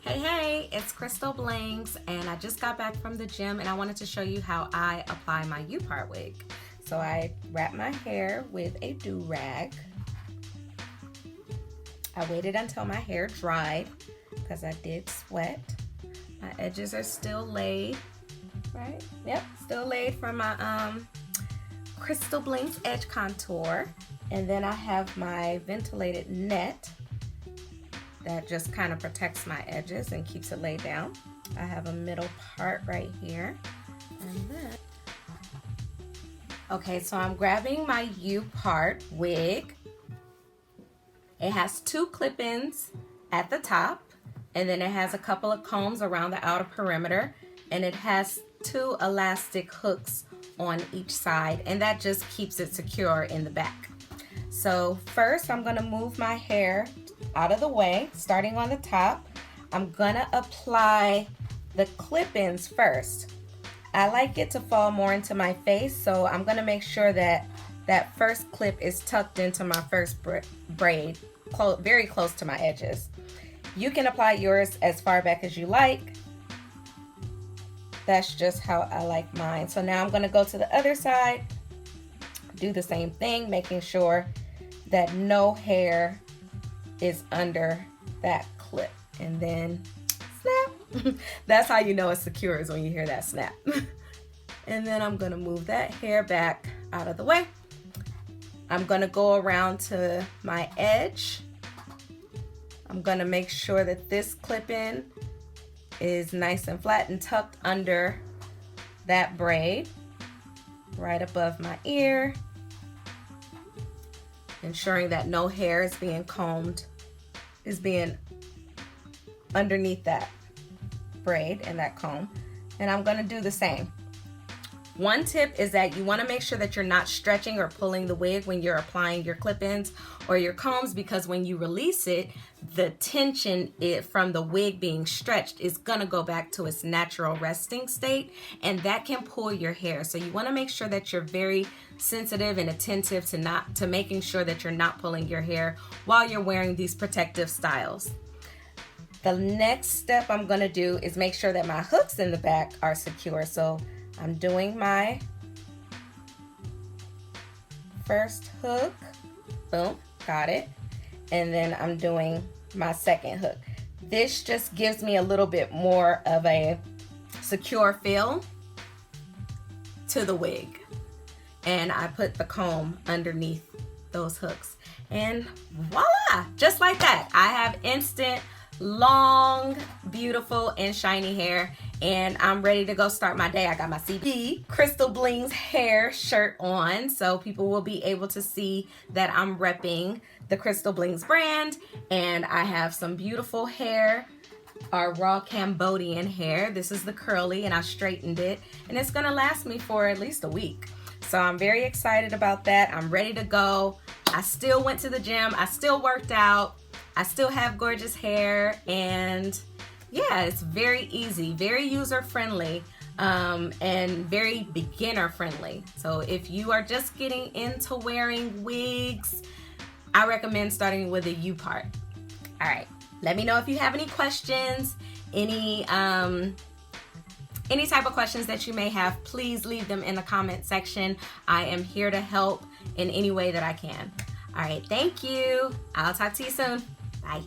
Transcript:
Hey, it's Crystal Blings, and I just got back from the gym and I wanted to show you how I apply my Upartwig. So I wrap my hair with a do-rag. I waited until my hair dried because I did sweat. My edges are still laid, right? Yep, still laid from my Crystal Blings edge contour. And then I have my ventilated net that just kind of protects my edges and keeps it laid down. I have a middle part right here. And then, okay, so I'm grabbing my Upartwig. It has two clip-ins at the top, and then it has a couple of combs around the outer perimeter, and it has two elastic hooks on each side, and that just keeps it secure in the back. So first I'm gonna move my hair out of the way, starting on the top. I'm gonna apply the clip-ins first. I like it to fall more into my face, so I'm gonna make sure that that first clip is tucked into my first braid, very close to my edges. You can apply yours as far back as you like. That's just how I like mine. So now I'm gonna go to the other side, do the same thing, making sure that no hair is under that clip, and then snap. That's how you know it's secure, is when you hear that snap. And then I'm gonna move that hair back out of the way. I'm gonna go around to my edge. I'm gonna make sure that this clip-in is nice and flat and tucked under that braid, right above my ear, ensuring that no hair is being combed, is being underneath that braid and that comb. And I'm gonna do the same. One tip is that you wanna make sure that you're not stretching or pulling the wig when you're applying your clip-ins or your combs, because when you release it, the tension from the wig being stretched is gonna go back to its natural resting state, and that can pull your hair. So you wanna make sure that you're very sensitive and attentive to making sure that you're not pulling your hair while you're wearing these protective styles. The next step I'm gonna do is make sure that my hooks in the back are secure. So I'm doing my first hook, boom, got it. And then I'm doing my second hook. This just gives me a little bit more of a secure feel to the wig. And I put the comb underneath those hooks. And voila, just like that. I have instant, long, beautiful, and shiny hair, and I'm ready to go start my day. I got my CB Crystal Blings hair shirt on, so people will be able to see that I'm repping the Crystal Blings brand, and I have some beautiful hair, our raw Cambodian hair. This is the curly, and I straightened it, and it's gonna last me for at least a week. So I'm very excited about that. I'm ready to go. I still went to the gym, I still worked out, I still have gorgeous hair, and yeah, it's very easy, very user-friendly, and very beginner-friendly. So if you are just getting into wearing wigs, I recommend starting with a U-part. All right, let me know if you have any questions, any type of questions that you may have. Please leave them in the comment section. I am here to help in any way that I can. All right, thank you. I'll talk to you soon. Bye.